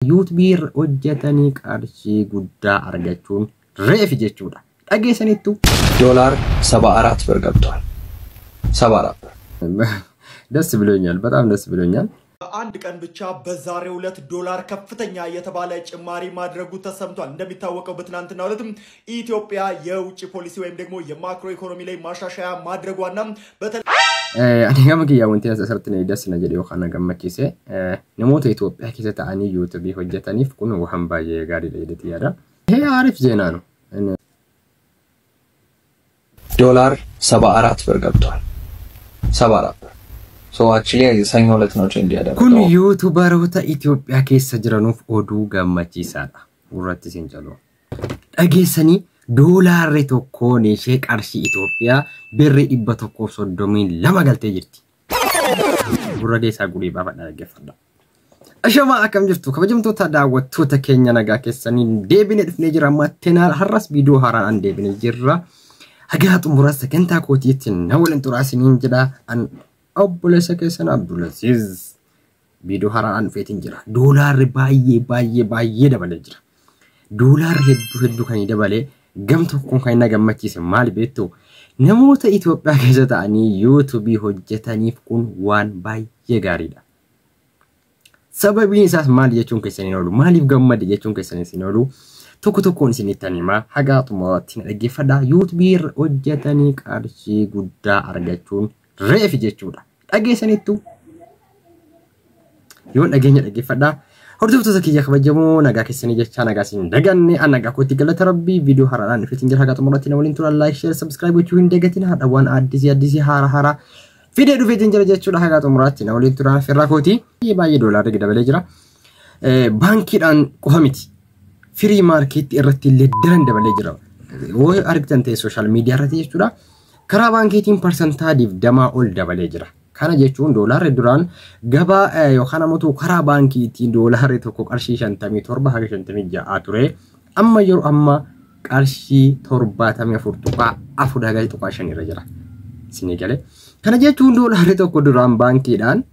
ዩቲዩበር hojjetanii qarshii guddaa argachuun reef jechuudha. Dhageessaniittu ዶላር 74 ብር ገብቷል። 74 ብር ደስ ብሎኛል፣ በጣም ደስ ብሎኛል። አንድ ቀን ብቻ በዛሬው ዕለት ዶላር ከፍተኛ የተባለ ጭማሪ ማድረጉ ተሰምቷል። እንደሚታወቀው በትናንትናው ዕለትም ኢትዮጵያ የውጭ ፖሊሲ ወይም ደግሞ የማክሮ ኢኮኖሚ ላይ ማሻሻያ ማድረጓና ani gama kiyya wanti asirratti dasna jedhe yookaan gammachiise namoota Itoophiyaa keessa ta'anii YouTube hojjetaniif kun waan baay'ee gaariidha jedhee yaada. Arif ዜና ነው። ዶላር 74 ብር ገብቷል። 74 ብር so actually ሰኞ ዕለት ነው ቼንጅ ያደረገው። kun ዩቲዩበሮታ ኢትዮጵያ keessa jiranuuf oduu gammachiisaadha. Urratti siin jaloo. Dhageessanii doolaarri tokkoon ishee qarshii Itoophiyaa birri 132 galtee jirti. Gurra deesaa gurii baafadha dhaggeeffadha. Ashama akkam jirtu kabajamtoota daawwattoota keenya nagaa keessanii deebinee dhufnee jira mattenaa har'as viidiyoo haaraan deebinee jirra. Hagaa xumura sagantaa kootiitiin na waliin xuraasiniin jedha an obboleessa keessan Abdulaziz viidiyoo haaraan dhufeetiin jira. Doolaarri baay'ee dabalee jira. Doolaarri hedduu kan dabalee gam tokkoon kan gammachiise maal beektu namoota Itoophiyaa keessa ta'anii YouTube hojjetaniif kun waan baay'ee gaariidha. Sababiin isaas maal jechuun keessaniin oolu maaliif gammade jechuun keessaniin oolu tokkoon isinitti hima hagaa xumuraatti dhaggeeffadha. YouTuber hojjetanii qarshii guddaa argachuun reef jechuudha. Dhageessaniittu yoo dhageenya dhaggeeffadha. Hordoftoota kiyya kabajamoo nagaa keessanii jecha nagaa isin daganne an nagaa kootti galata rabbii viidiyoo haaraan dhufeetiin jira hagaa xumuraatti na waliin turaa like share subscribe gochuu hin dagatin haadha waan addisi haara video dhufeetiin jira jechuudha hagaa xumuraatti na waliin turaa firraa kooti baay'ee doolaarri dabalee jira. Baankiidhaan qofa miti free market irratti illee daran dabalee jira. Yoo argitan ta'e social media irratti jechuudha karaa baankiitiin percentaadiif damaa ol dabalee jira. Kana jechuun doolaarri duraan gabaa yookaan ammoo karaa baankiitiin doolaarri tokko qarshii 57 haga 56 ture. Amma yeroo amma qarshii 74 haga 5 irra jira. Sinigale. Kana jechuun doolaarri tokko duraan baankiidhaan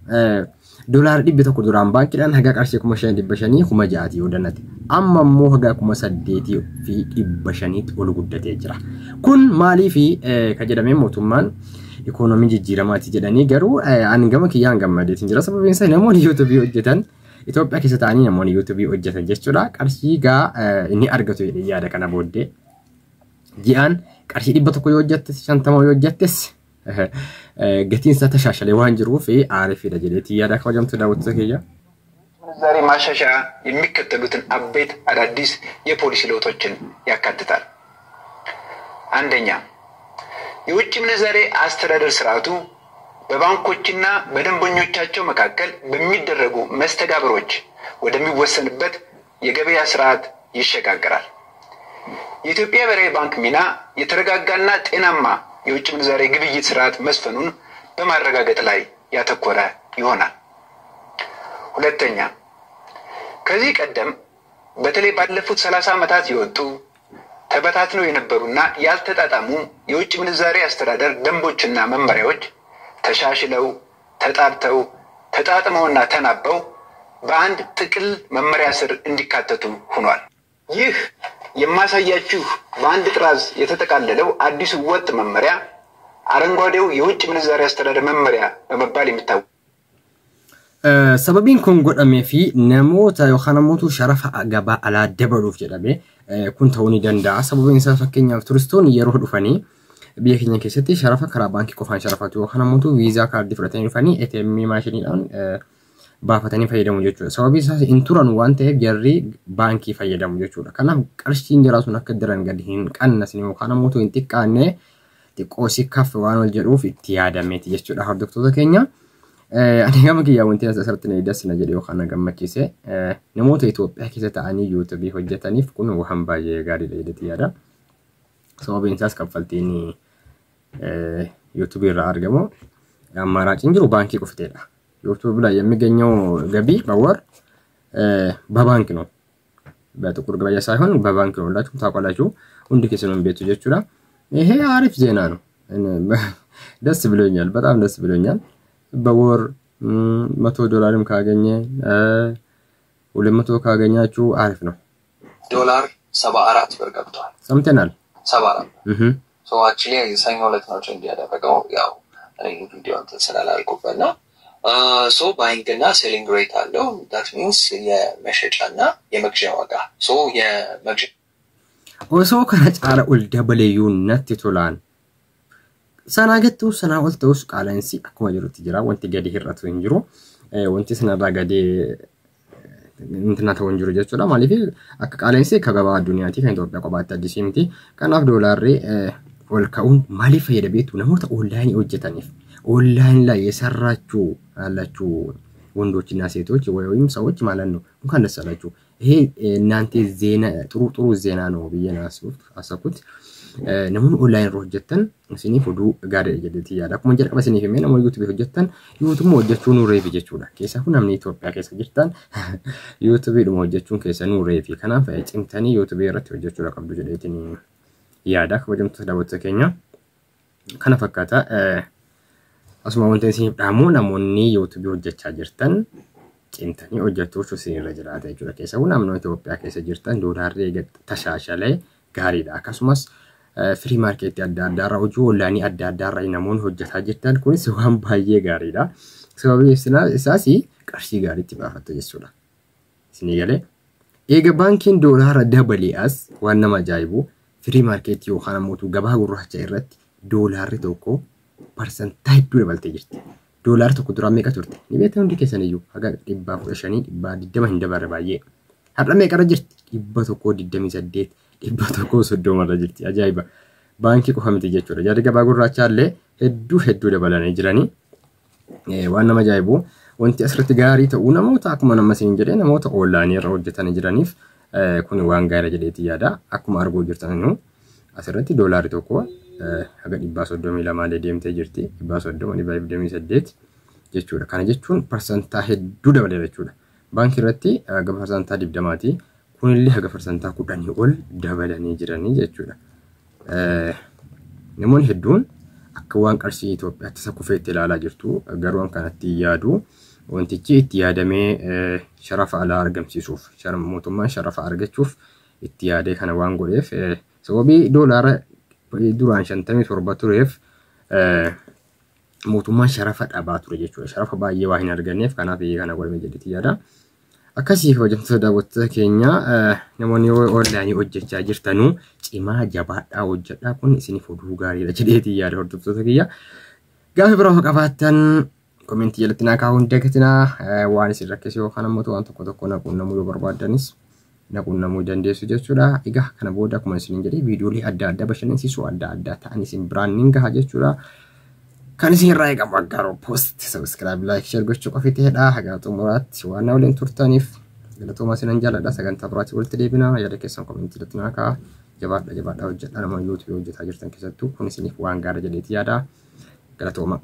doolaarri 100 duraan baankiidhaan haga qarshii 5,500 6,000 yoo dannate. Amma immoo haga 8,500 ol guddatee jira. Kun maaliif ka jedhamee mootummaan Ekonomii jijjiiramaati jedhanii garuu ani gama kiyyaan gammadeetiin jira. Sababiin isaa namoonni YouTube hojjetan Itoophiyaa keessa ta'anii namoonni YouTube hojjetan jechuudha. Qarshii gaa inni argatu yaada kana booddee ji'aan qarshii 100 yoo hojjettes 50 yoo hojjettes gatiin isaa tashaashalee waan jiruuf aariifidha jedheetii yaada kabajamtu daawwattoota kiyya. ዛሬ ማሻሻያ የሚከተሉትን አበይት አዳዲስ የፖሊሲ ለውጦችን ያካትታል። አንደኛ የውጭ ምንዛሬ አስተዳደር ስርዓቱ በባንኮችና በደንበኞቻቸው መካከል በሚደረጉ መስተጋብሮች ወደሚወሰንበት የገበያ ስርዓት ይሸጋገራል። የኢትዮጵያ ብሔራዊ ባንክ ሚና የተረጋጋና ጤናማ የውጭ ምንዛሬ ግብይት ስርዓት መስፈኑን በማረጋገጥ ላይ ያተኮረ ይሆናል። ሁለተኛ ከዚህ ቀደም በተለይ ባለፉት 30 ዓመታት የወጡ ተበታትነው የነበሩና ያልተጣጣሙ የውጭ ምንዛሬ አስተዳደር ደንቦችና መመሪያዎች ተሻሽለው ተጣርተው ተጣጥመውና ተናበው በአንድ ጥቅል መመሪያ ስር እንዲካተቱ ሆኗል። ይህ የማሳያችሁ በአንድ ጥራዝ የተጠቃለለው አዲሱ ወጥ መመሪያ አረንጓዴው የውጭ ምንዛሬ አስተዳደር መመሪያ በመባል የሚታወቅ sababiin kun godhamee fi namoota yookaan namoota sharafa gabaa alaa dabaluuf jedhame kun ta'uu ni danda'a. Sababiin isaa fakkeenyaaf turistoonni yeroo dhufanii biyya keenya keessatti sharafa karaa baankii qofaan sharafatu yookaan namoota viizaa kaardii fudhatanii dhufanii ATM maashiniidhaan baafatanii fayyadamu jechuudha. Sababiin isaas hin turan waan ta'eef jarri baankii fayyadamu jechuudha. Kanaaf qarshiin jaraa sun akka daran gadi hin qannasne yookaan namoota hin xiqqaanne xiqqoo sikkaaf waan ol jedhuuf itti yaadameeti jechuudha hordoftoota keenya. Ani gama kiyya wanti asirratti dasna jedhe yookaan gammachiise namoota Itoophiyaa keessa ta'anii YouTube hojjetaniif kun waan baay'ee gaariidha jedhee yaada. Sababiin isaas kaffaltiin YouTube irraa argamu አማራጭን ጅሩ ባንክ ይቆፍቴላ YouTube ላይ የሚገኘው ገቢ በወር በባንክ ነው። በጥቁር ገበያ ሳይሆን በባንክ ነው። ሁላችሁም ታውቃላችሁ። ሁንዲ ከሰነም ቤቱ ጀቹራ ይሄ አሪፍ ዜና ነው። ደስ ብሎኛል፣ በጣም ደስ ብሎኛል። በወር $100 ካገኘ 200 ካገኛችሁ አሪፍ ነው። ዶላር 74 ብር ገብቷል። ሰምተናል። 74 ሶ አክቹሊ ሰኞ ዕለት ነው ቼንጅ ያደረገው ያው እኔ ቪዲዮ እንትን ስላላልኩበት ነው። ሶ ባይንግ እና ሴሊንግ ሬት አለው that means የመሸጫና የመግዣ ዋጋ ሶ የመግዣ osoo kana caala ol dabaleeyuu natti tolaan sanaagattuu sanaa ol ta'us qaala'insi akkuma jirutti jira wanti gadi hir'atu hin jiru wanti sanarraa gadi intina ta'u hin jiru jechuudha maaliif akka qaala'insi akka gabaa addunyaatti kan Itoophiyaa qobaatti addisii miti kanaaf doolaarri ol ka'uun maaliif fayyada beektu namoota onlaayinii hojjetaniif ኦንላይን ላይ የሰራችሁ አላችሁ ወንዶችና ሴቶች ወይም ሰዎች ማለት ነው እንኳን ደስ አላችሁ ይሄ እናንተ ዜና ጥሩ ዜና ነው ብዬና አሰብኩት ነሙን ኦንላይን ሮጀተን ሲኒ ፎዱ ጋር የጀደት ያዳኩ መንጀር ቀበሲኒ ፈሜ ነው ዩቲዩብ ሆጀተን ዩቲዩብ ሆጀቹ ኑ ሬቪ ጀቹዳ ከሳ ሁናም ኢትዮጵያ ከሳ ጅርታን ዩቲዩብ ዱ ሆጀቹን ከሳ ኑ ሬቪ ከናም ፈጭምተኒ ዩቲዩብ የረት ሆጀቹ ለቀብዱ ጀደትኒ ያዳክ ወደም ተዳቦት ከኛ ከና ፈካታ asuma wanti isin dhaamu namoonni YouTube hojjechaa jirtan cimtanii hojjettuuf isinirra jiraata jechuudha. Keessa kun naannoo Itoophiyaa keessa jirtan doolaarri tashaashalee gaariidha. Akkasumas firii maarkeetii adda addaarra hojii onlaayinii adda addaarra namoonni hojjetaa jirtan kunis waan baay'ee gaariidha. Sababii isaas qarshii gaariitti baafattu jechuudha. Isinii galee eega baankiin doolaara dabalee as waan nama ajaa'ibu firii maarkeetii yookaan ammoo gabaa gurraacha irratti doolaarri tokko percentage dura balte jirti dollar tokko dura meeqa turte ni beektaa hundi keessan iyyuu haga 150 hin dabarre baay'ee har'a meeqa jirti 128 130 irra jirti ajaa'iba baankii qofa miti jechuudha jarri gabaa gurraachaa illee hedduu dabalanii jiranii waan nama ajaa'ibu wanti asirratti gaarii ta'uu namoota akkuma nama siin jedhee namoota onlaayinii irra hojjetanii jiraniif kun waan gaarii jedheeti yaada akkuma arguu jirtan asirratti doolaarri tokko haga 132 deemtee jirti 138 jechuudha kana jechuun percentaa hedduu dabale jechuudha baankii irratti haga percentaa 20ti kunillee haga percentaa 10 ol dabalanii jiranii jechuudha namoonni hedduun akka waan qarshii Itoophiyaatti isa kufeetti ilaalaa jirtu garuu kanatti yaadu wantichi itti yaadamee sharafa alaa argamsiisuuf mootummaan sharafa argachuuf itti yaadee kana waan godheef sababii doolaara duraan 57 tureef mootummaan sharafa dhabaa ture jechuudha sharafa baay'ee waa hin arganneef kanaaf kana godhame jedheti yaada akkasii hojjettoota daawwattoota keenya namoonni onlaayinii hojjechaa jirtanuu cimaa jabaadhaa hojjedhaa kun isiniif oduu gaariidha jedheeti yaada hordoftoota kiyya gaafa biroo qabaattan komentii jalatti naa kaa'uun dagatinaa waan isin rakkisee yookaan ammoo waan tokko naquunnamuu yoo barbaaddanis naquunnamuu dandeessu jechuudha egaa kana booda akkuma isin jedhee viidiyoolee adda addaa bashannansiisuu adda addaa ta'an isin biraan nin gaha jechuudha kan isin irraa eegamu aggaaroo post subscribe like share gochuu qofi ta'edha haga xumuraatti waan waliin turtaniif galatooma isinan jaalladha sagantaa biraatti walitti deebina yaada keessan komentii jalatti naa kaa'aa jabaadha hojjedhaa nama YouTube hojjetaa jirtan keessattuu kun isiniif waan gaarii jedheeti yaada galatooma